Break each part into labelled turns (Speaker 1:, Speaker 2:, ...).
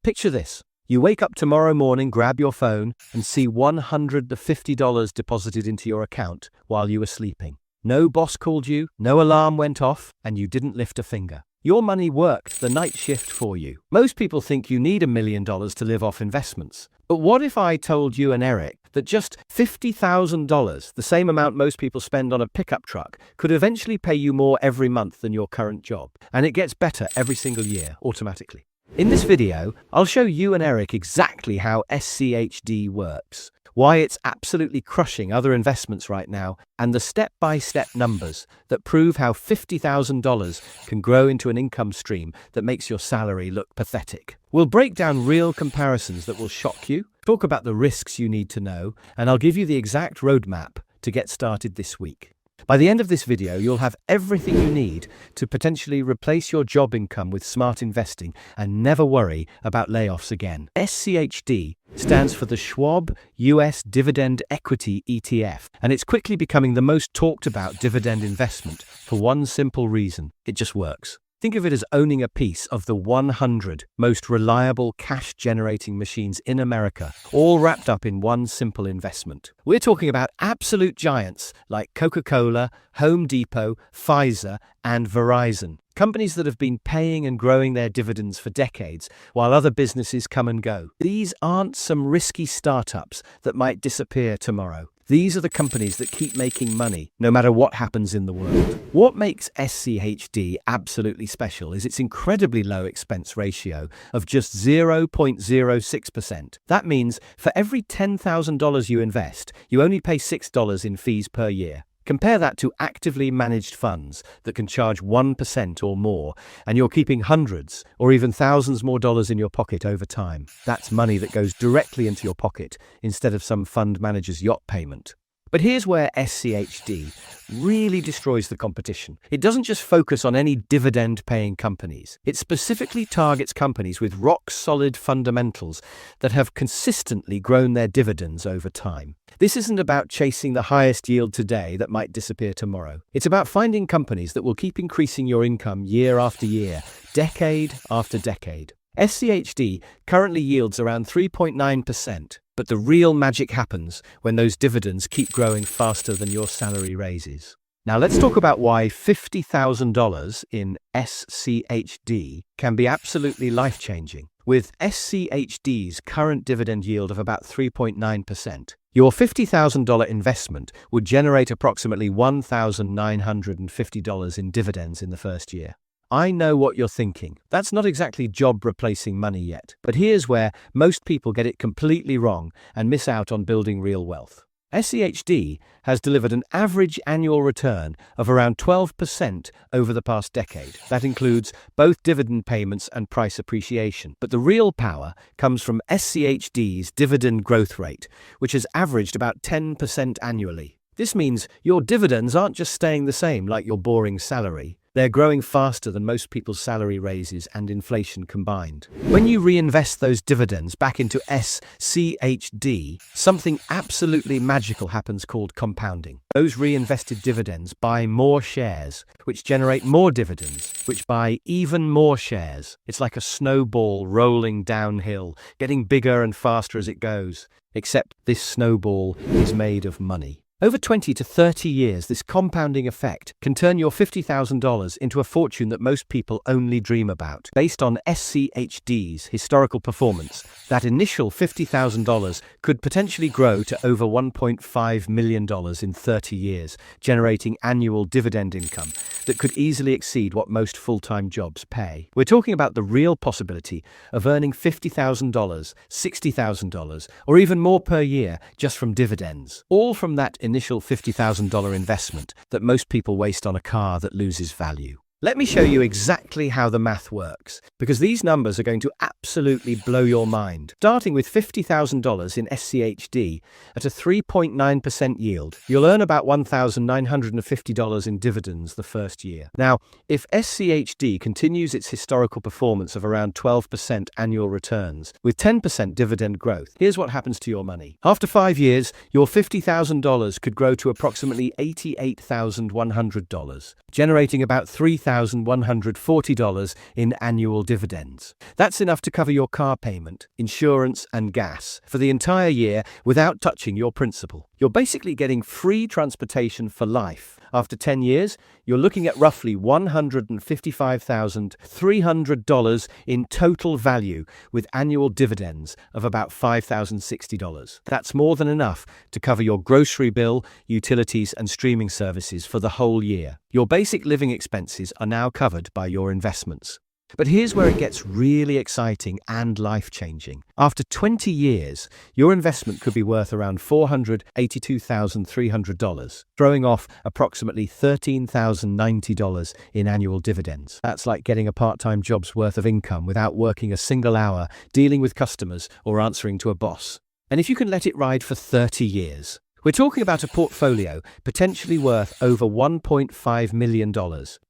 Speaker 1: Picture this. You wake up tomorrow morning, grab your phone, and see $150 deposited into your account while you were sleeping. No boss called you, no alarm went off, and you didn't lift a finger. Your money worked the night shift for you. Most people think you need $1 million to live off investments. But what if I told you and Eric that just $50,000, the same amount most people spend on a pickup truck, could eventually pay you more every month than your current job? And it gets better every single year, automatically. In this video, I'll show you and Eric exactly how SCHD works, why it's absolutely crushing other investments right now, and the step-by-step numbers that prove how $50,000 can grow into an income stream that makes your salary look pathetic. We'll break down real comparisons that will shock you, talk about the risks you need to know, and I'll give you the exact roadmap to get started this week. By the end of this video, you'll have everything you need to potentially replace your job income with smart investing and never worry about layoffs again. SCHD stands for the Schwab US Dividend Equity ETF, and it's quickly becoming the most talked about dividend investment for one simple reason: it just works. Think of it as owning a piece of the 100 most reliable cash-generating machines in America, all wrapped up in one simple investment. We're talking about absolute giants like Coca-Cola, Home Depot, Pfizer, and Verizon. Companies that have been paying and growing their dividends for decades, while other businesses come and go. These aren't some risky startups that might disappear tomorrow. These are the companies that keep making money, no matter what happens in the world. What makes SCHD absolutely special is its incredibly low expense ratio of just 0.06%. That means for every $10,000 you invest, you only pay $6 in fees per year. Compare that to actively managed funds that can charge 1% or more, and you're keeping hundreds or even thousands more dollars in your pocket over time. That's money that goes directly into your pocket instead of some fund manager's yacht payment. But here's where SCHD really destroys the competition. It doesn't just focus on any dividend-paying companies. It specifically targets companies with rock-solid fundamentals that have consistently grown their dividends over time. This isn't about chasing the highest yield today that might disappear tomorrow. It's about finding companies that will keep increasing your income year after year, decade after decade. SCHD currently yields around 3.9%. But the real magic happens when those dividends keep growing faster than your salary raises. Now let's talk about why $50,000 in SCHD can be absolutely life-changing. With SCHD's current dividend yield of about 3.9%, your $50,000 investment would generate approximately $1,950 in dividends in the first year. I know what you're thinking. That's not exactly job-replacing money yet. But here's where most people get it completely wrong and miss out on building real wealth. SCHD has delivered an average annual return of around 12% over the past decade. That includes both dividend payments and price appreciation. But the real power comes from SCHD's dividend growth rate, which has averaged about 10% annually. This means your dividends aren't just staying the same like your boring salary. They're growing faster than most people's salary raises and inflation combined. When you reinvest those dividends back into SCHD, something absolutely magical happens called compounding. Those reinvested dividends buy more shares, which generate more dividends, which buy even more shares. It's like a snowball rolling downhill, getting bigger and faster as it goes. Except this snowball is made of money. Over 20 to 30 years, this compounding effect can turn your $50,000 into a fortune that most people only dream about. Based on SCHD's historical performance, that initial $50,000 could potentially grow to over $1.5 million in 30 years, generating annual dividend income that could easily exceed what most full-time jobs pay. We're talking about the real possibility of earning $50,000, $60,000, or even more per year just from dividends, all from that initial $50,000 investment that most people waste on a car that loses value. Let me show you exactly how the math works, because these numbers are going to absolutely blow your mind. Starting with $50,000 in SCHD at a 3.9% yield, you'll earn about $1,950 in dividends the first year. Now, if SCHD continues its historical performance of around 12% annual returns, with 10% dividend growth, here's what happens to your money. After 5 years, your $50,000 could grow to approximately $88,100, generating about $3,000 $3,140 in annual dividends. That's enough to cover your car payment, insurance, and gas for the entire year without touching your principal. You're basically getting free transportation for life. After 10 years, you're looking at roughly $155,300 in total value with annual dividends of about $5,060. That's more than enough to cover your grocery bill, utilities, and streaming services for the whole year. Your basic living expenses are now covered by your investments. But here's where it gets really exciting and life-changing. After 20 years, your investment could be worth around $482,300, throwing off approximately $13,090 in annual dividends. That's like getting a part-time job's worth of income without working a single hour, dealing with customers, or answering to a boss. And if you can let it ride for 30 years, we're talking about a portfolio potentially worth over $1.5 million,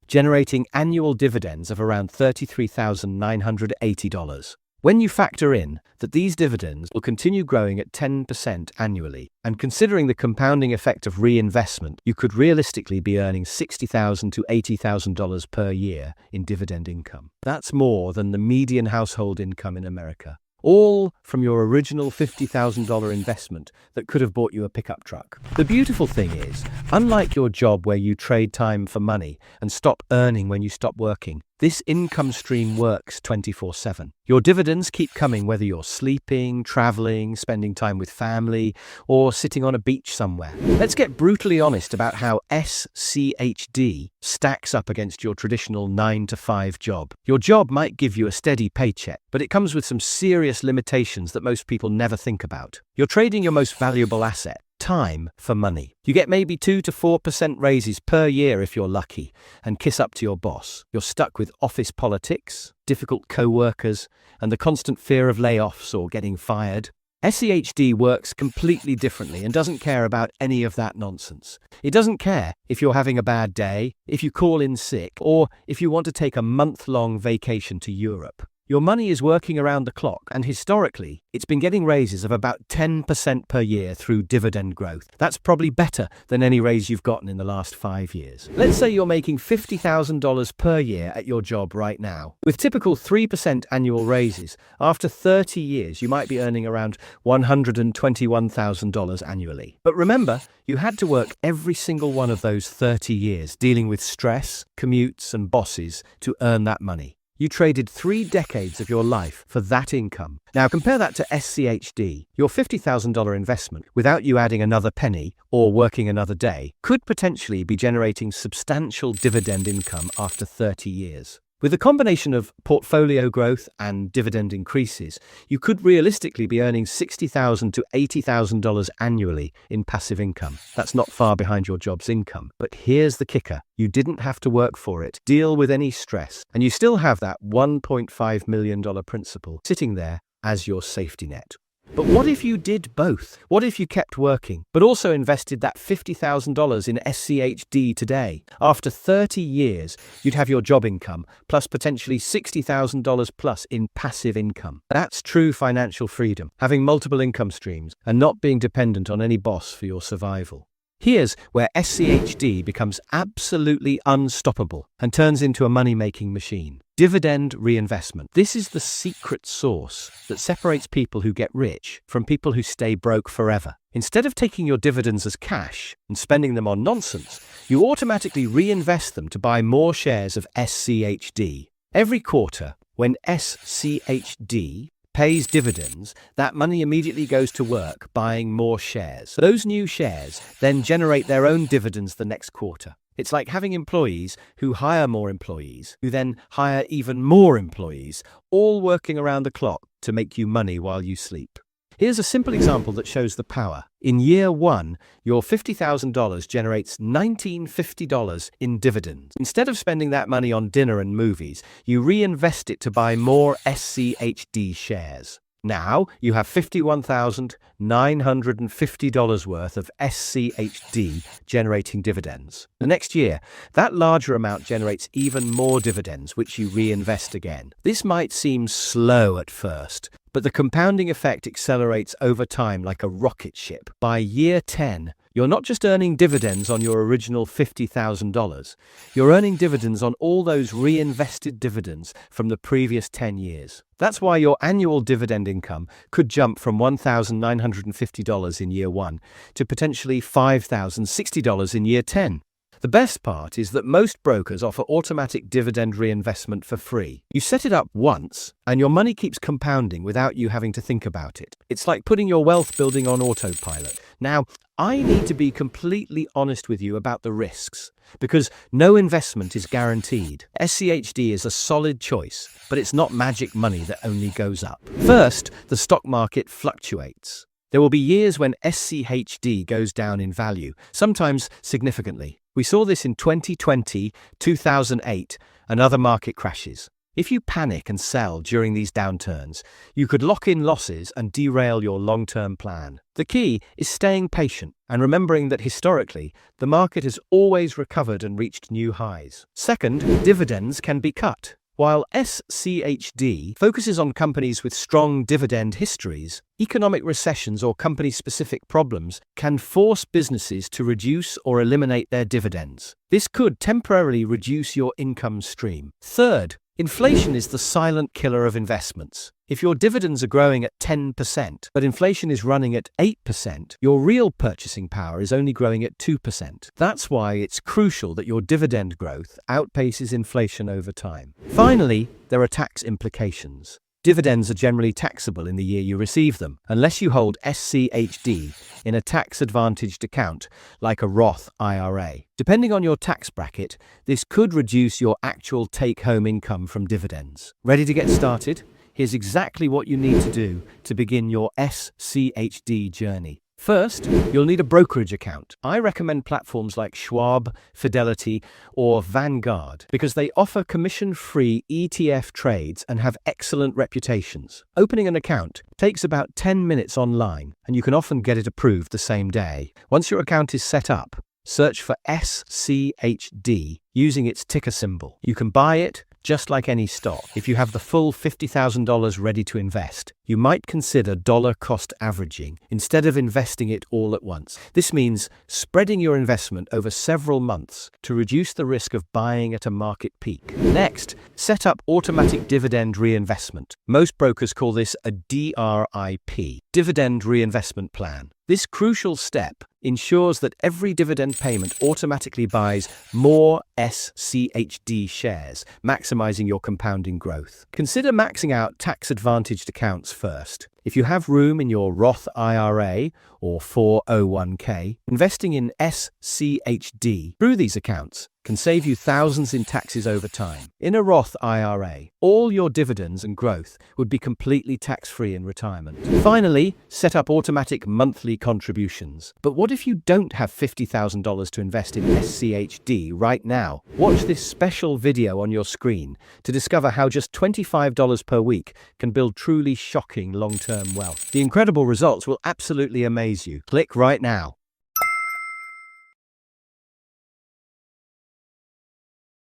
Speaker 1: generating annual dividends of around $33,980. When you factor in that these dividends will continue growing at 10% annually, and considering the compounding effect of reinvestment, you could realistically be earning $60,000 to $80,000 per year in dividend income. That's more than the median household income in America. All from your original $50,000 investment that could have bought you a pickup truck. The beautiful thing is, unlike your job where you trade time for money and stop earning when you stop working, this income stream works 24/7. Your dividends keep coming whether you're sleeping, traveling, spending time with family, or sitting on a beach somewhere. Let's get brutally honest about how SCHD stacks up against your traditional 9-to-5 job. Your job might give you a steady paycheck, but it comes with some serious limitations that most people never think about. You're trading your most valuable asset, time, for money. You get maybe 2 to 4% raises per year if you're lucky, and kiss up to your boss. You're stuck with office politics, difficult co-workers, and the constant fear of layoffs or getting fired. SCHD works completely differently and doesn't care about any of that nonsense. It doesn't care if you're having a bad day, if you call in sick, or if you want to take a month-long vacation to Europe. Your money is working around the clock, and historically, it's been getting raises of about 10% per year through dividend growth. That's probably better than any raise you've gotten in the last 5 years. Let's say you're making $50,000 per year at your job right now. With typical 3% annual raises, after 30 years, you might be earning around $121,000 annually. But remember, you had to work every single one of those 30 years, dealing with stress, commutes, and bosses to earn that money. You traded 3 decades of your life for that income. Now compare that to SCHD. Your $50,000 investment, without you adding another penny or working another day, could potentially be generating substantial dividend income after 30 years. With a combination of portfolio growth and dividend increases, you could realistically be earning $60,000 to $80,000 annually in passive income. That's not far behind your job's income. But here's the kicker. You didn't have to work for it, deal with any stress, and you still have that $1.5 million principal sitting there as your safety net. But what if you did both? What if you kept working, but also invested that $50,000 in SCHD today? After 30 years, you'd have your job income, plus potentially $60,000 plus in passive income. That's true financial freedom, having multiple income streams and not being dependent on any boss for your survival. Here's where SCHD becomes absolutely unstoppable and turns into a money-making machine. Dividend reinvestment. This is the secret sauce that separates people who get rich from people who stay broke forever. Instead of taking your dividends as cash and spending them on nonsense, you automatically reinvest them to buy more shares of SCHD. Every quarter, when SCHD pays dividends, that money immediately goes to work buying more shares. Those new shares then generate their own dividends the next quarter. It's like having employees who hire more employees, who then hire even more employees, all working around the clock to make you money while you sleep. Here's a simple example that shows the power. In year 1, your $50,000 generates $1,950 in dividends. Instead of spending that money on dinner and movies, you reinvest it to buy more SCHD shares. Now you have $51,950 worth of SCHD generating dividends. The next year, that larger amount generates even more dividends, which you reinvest again. This might seem slow at first, but the compounding effect accelerates over time like a rocket ship. By year 10, You're not just earning dividends on your original $50,000, you're earning dividends on all those reinvested dividends from the previous 10 years. That's why your annual dividend income could jump from $1,950 in year 1 to potentially $5,060 in year 10. The best part is that most brokers offer automatic dividend reinvestment for free. You set it up once, and your money keeps compounding without you having to think about it. It's like putting your wealth building on autopilot. Now, I need to be completely honest with you about the risks, because no investment is guaranteed. SCHD is a solid choice, but it's not magic money that only goes up. First, the stock market fluctuates. There will be years when SCHD goes down in value, sometimes significantly. We saw this in 2020, 2008, and other market crashes. If you panic and sell during these downturns, you could lock in losses and derail your long-term plan. The key is staying patient and remembering that historically, the market has always recovered and reached new highs. Second, dividends can be cut. While SCHD focuses on companies with strong dividend histories, economic recessions or company-specific problems can force businesses to reduce or eliminate their dividends. This could temporarily reduce your income stream. Third, inflation is the silent killer of investments. If your dividends are growing at 10%, but inflation is running at 8%, your real purchasing power is only growing at 2%. That's why it's crucial that your dividend growth outpaces inflation over time. Finally, there are tax implications. Dividends are generally taxable in the year you receive them, unless you hold SCHD in a tax-advantaged account, like a Roth IRA. Depending on your tax bracket, this could reduce your actual take-home income from dividends. Ready to get started? Here's exactly what you need to do to begin your SCHD journey. First, you'll need a brokerage account. I recommend platforms like Schwab, Fidelity, or Vanguard because they offer commission-free ETF trades and have excellent reputations. Opening an account takes about 10 minutes online, and you can often get it approved the same day. Once your account is set up, search for SCHD using its ticker symbol. You can buy it just like any stock. If you have the full $50,000 ready to invest, you might consider dollar cost averaging instead of investing it all at once. This means spreading your investment over several months to reduce the risk of buying at a market peak. Next, set up automatic dividend reinvestment. Most brokers call this a DRIP, dividend reinvestment plan. This crucial step ensures that every dividend payment automatically buys more SCHD shares, maximizing your compounding growth. Consider maxing out tax-advantaged accounts first. If you have room in your Roth IRA or 401k, investing in SCHD through these accounts can save you thousands in taxes over time. In a Roth IRA, all your dividends and growth would be completely tax-free in retirement. Finally, set up automatic monthly contributions. But what if you don't have $50,000 to invest in SCHD right now? Watch this special video on your screen to discover how just $25 per week can build truly shocking long-term wealth. The incredible results will absolutely amaze you. Click right now.